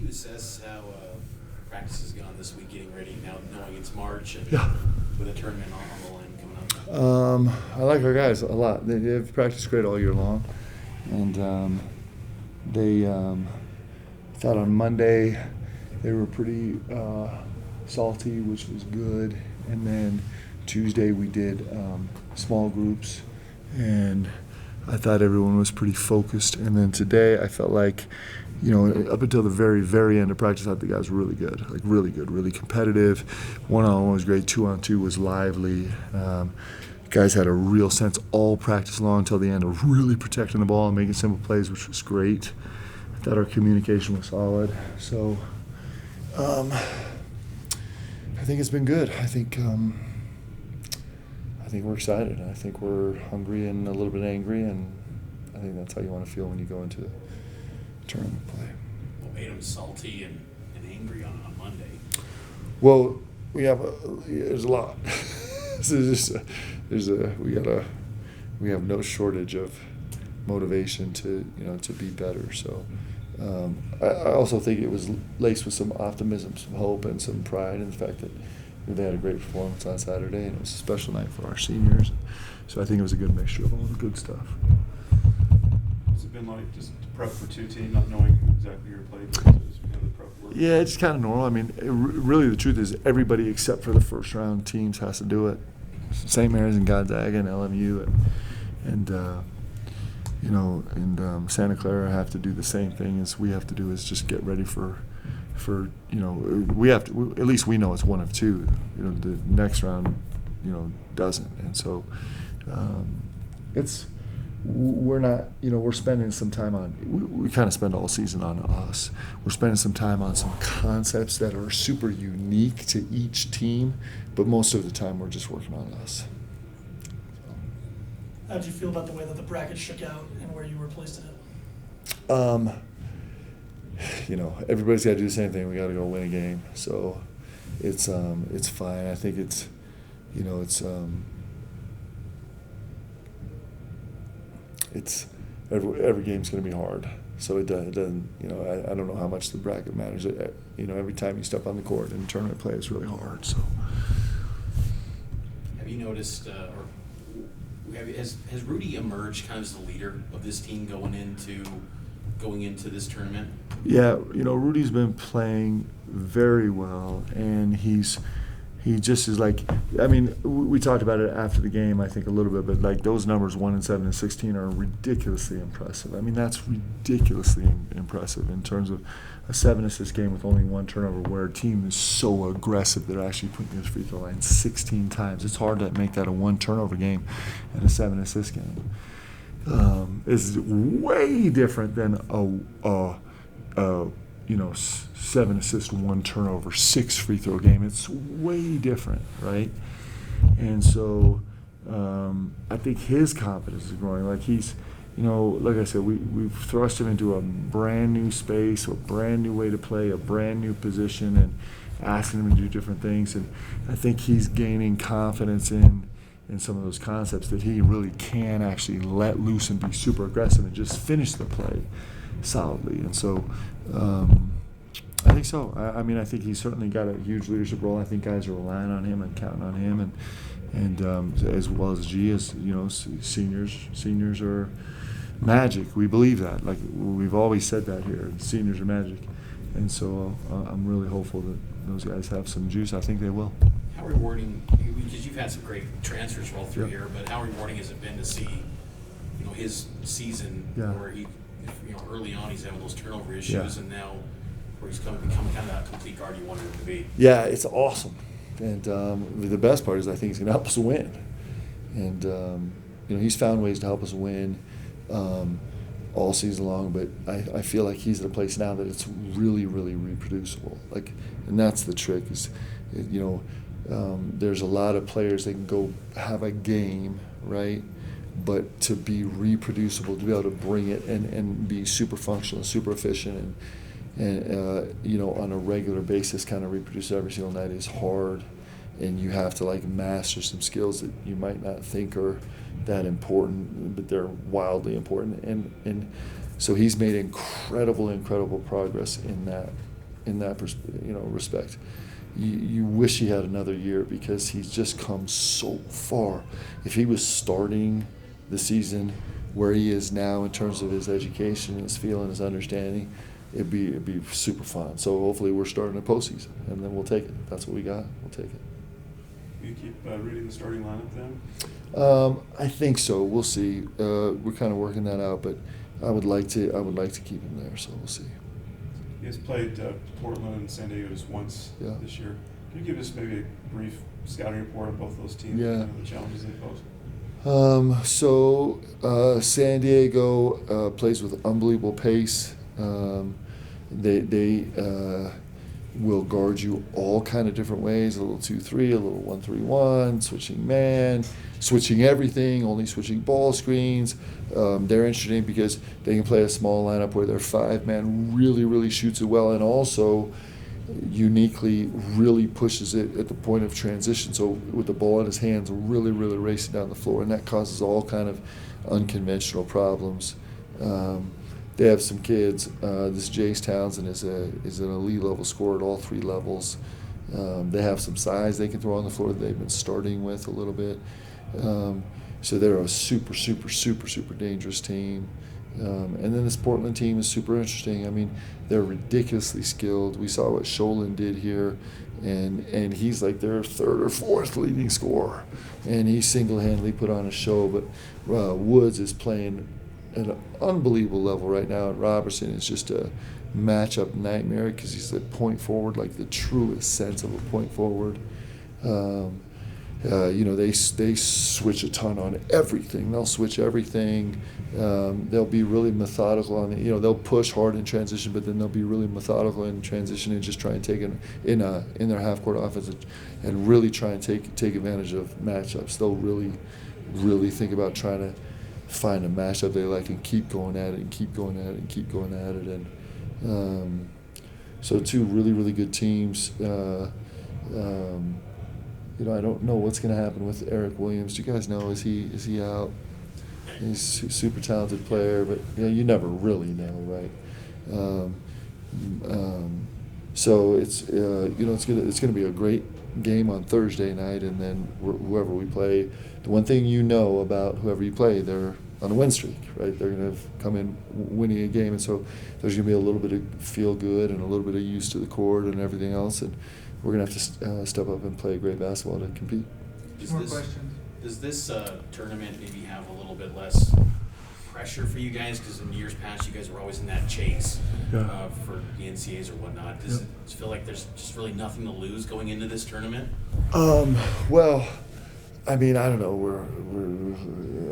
you assess how practice has gone this week, getting ready now, knowing it's March and Yeah. with a tournament on the line coming up? I like our guys a lot. They've practiced great all year long, and they thought on Monday they were pretty salty, which was good. And then Tuesday we did small groups, and I thought everyone was pretty focused. And then today I felt like, up until the very, very end of practice, I thought the guys were really good, really competitive. One-on-one was great. Two-on-two was lively. Guys had a real sense all practice long until the end of really protecting the ball and making simple plays, which was great. I thought our communication was solid. So I think it's been good. I think we're excited. I think we're hungry and a little bit angry, and I think that's how you want to feel when you go into tournament play. What made them salty and angry on Monday? Well, there's a lot. We have no shortage of motivation to be better. So I also think it was laced with some optimism, some hope, and some pride in the fact that they had a great performance on Saturday, and it was a special night for our seniors. So I think it was a good mixture of all the good stuff. Has it been like just prep for two teams, not knowing who exactly you're playing versus the prep work? Yeah, it's kind of normal. I mean, really the truth is everybody except for the first round teams has to do it. St. Mary's and Gonzaga and LMU and Santa Clara have to do the same thing as we have to do, is just get ready for we have to, at least we know it's one of two. The next round doesn't, and so we're not, we're spending some time on, we kind of spend all season on us. We're spending some time on some concepts that are super unique to each team, but most of the time we're just working on us. How did you feel about the way that the bracket shook out and where you were placed in it? Everybody's got to do the same thing. We got to go win a game. So it's fine. I think it's every game's going to be hard. So it doesn't, I don't know how much the bracket matters. Every time you step on the court in tournament play, it's really hard. So Have you noticed, has Rudy emerged kind of as the leader of this team going into this tournament? Yeah, Rudy's been playing very well, and he just is like, I mean, we talked about it after the game, I think, a little bit, but like those numbers 1 and 7 and 16 are ridiculously impressive. I mean, that's ridiculously impressive in terms of a 7-assist game with only one turnover, where a team is so aggressive they're actually putting his free throw line 16 times. It's hard to make that a 1-turnover game and a 7-assist game. Is way different than a 7-assist, 1-turnover, 6 free throw game. It's way different, right? And so I think his confidence is growing. Like he's, like I said, we've thrust him into a brand new space, a brand new way to play, a brand new position, and asking him to do different things. And I think he's gaining confidence in some of those concepts that he really can actually let loose and be super aggressive and just finish the play solidly. And so I think so. I mean, I think he's certainly got a huge leadership role. I think guys are relying on him and counting on him, and as well as G, as seniors are magic. We believe that. Like we've always said that here. Seniors are magic, and so I'm really hopeful that those guys have some juice. I think they will. How rewarding, because you've had some great transfers roll through here, but how rewarding has it been to see, his season where he, early on he's having those turnover issues, and now where he's become kind of that complete guard you wanted him to be? Yeah, it's awesome, and the best part is I think he's going to help us win, and he's found ways to help us win all season long. But I feel like he's at a place now that it's really, really reproducible. Like, and that's the trick is, there's a lot of players that can go have a game, right? But to be reproducible, to be able to bring it and be super functional, super efficient, and on a regular basis kind of reproduce every single night is hard. And you have to master some skills that you might not think are that important, but they're wildly important. And so he's made incredible progress in that in that respect. You wish he had another year because he's just come so far. If he was starting the season where he is now in terms of his education, his feeling, his understanding, it'd be super fun. So hopefully we're starting a postseason, and then we'll take it. If that's what we got, we'll take it. You keep reading the starting lineup then? I think so. We'll see. We're kind of working that out, but I would like to keep him there. So we'll see. You guys played Portland and San Diego just once this year. Can you give us maybe a brief scouting report on both those teams and the challenges they pose? San Diego plays with unbelievable pace. They will guard you all kind of different ways, a little 2-3, a little 1-3-1, switching man, switching everything, only switching ball screens. They're interesting because they can play a small lineup where their 5-man really shoots it well, and also uniquely really pushes it at the point of transition. So with the ball in his hands, really racing down the floor, and that causes all kind of unconventional problems. They have some kids. This Jace Townsend is an elite level scorer at all 3 levels. They have some size they can throw on the floor that they've been starting with a little bit. So they're a super dangerous team. And then this Portland team is super interesting. I mean, they're ridiculously skilled. We saw what Sholin did here, and he's like their 3rd or 4th leading scorer, and he single-handedly put on a show. But Woods is playing at an unbelievable level right now, and Robertson is just a matchup nightmare because he's a point forward, like the truest sense of a point forward. They switch a ton on everything. They'll switch everything. They'll be really methodical on it. They'll push hard in transition, but then they'll be really methodical in transition and just try and take it in their half-court offense and really try and take advantage of matchups. They'll really think about trying to find a matchup they like and keep going at it and keep going at it and keep going at it. And so 2 really good teams. I don't know what's going to happen with Eric Williams. Do you guys know? Is he out? He's a super talented player, but you never really know, right? So it's it's going to be a great game on Thursday night, and then whoever we play. The one thing about whoever you play, they're on a win streak, right? They're going to come in winning a game, and so there's going to be a little bit of feel good and a little bit of use to the court and everything else, and we're going to have to step up and play great basketball to compete. More questions? Does this tournament maybe have a little bit less pressure for you guys? Because in years past, you guys were always in that chase for the NCAAs or whatnot. Does it feel like there's just really nothing to lose going into this tournament? Well, I mean, I don't know.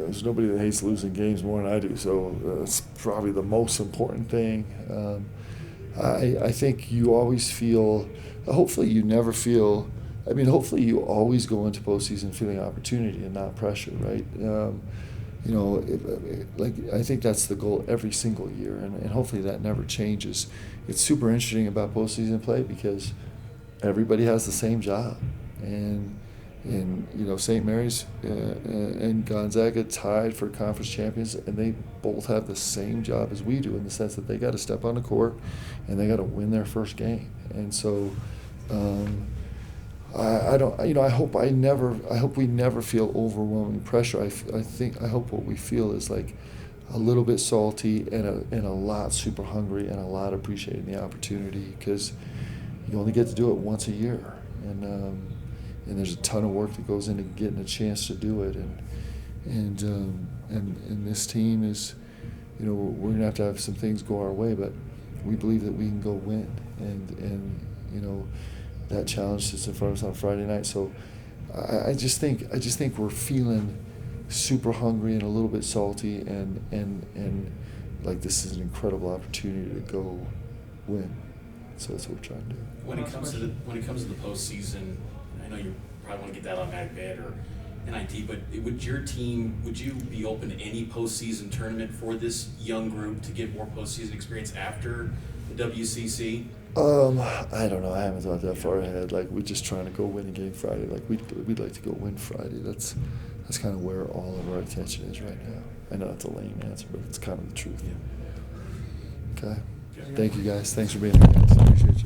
There's nobody that hates losing games more than I do, so it's probably the most important thing. I think you always feel. Hopefully, you never feel. I mean, hopefully, you always go into postseason feeling opportunity and not pressure, right? I think that's the goal every single year, and hopefully that never changes. It's super interesting about postseason play because everybody has the same job, and St. Mary's and Gonzaga tied for conference champions, and they both have the same job as we do in the sense that they got to step on the court and they got to win their first game. And so, I hope we never feel overwhelming pressure. I hope what we feel is like a little bit salty and a lot super hungry and a lot appreciating the opportunity because you only get to do it once a year, and there's a ton of work that goes into getting a chance to do it, and this team is, we're gonna have to have some things go our way, but we believe that we can go win, and that challenge sits in front of us on Friday night. So I just think we're feeling super hungry and a little bit salty, and like this is an incredible opportunity to go win. So that's what we're trying to do. When it comes to the postseason, I know you probably want to get that automatic bid or NIT, but would you be open to any postseason tournament for this young group to get more postseason experience after the WCC? I don't know. I haven't thought that far ahead. Like, we're just trying to go win a game Friday. Like, we'd like to go win Friday. That's kind of where all of our attention is right now. I know that's a lame answer, but it's kind of the truth. Yeah. Okay. Thank you, guys. Thanks for being here, guys. Appreciate you.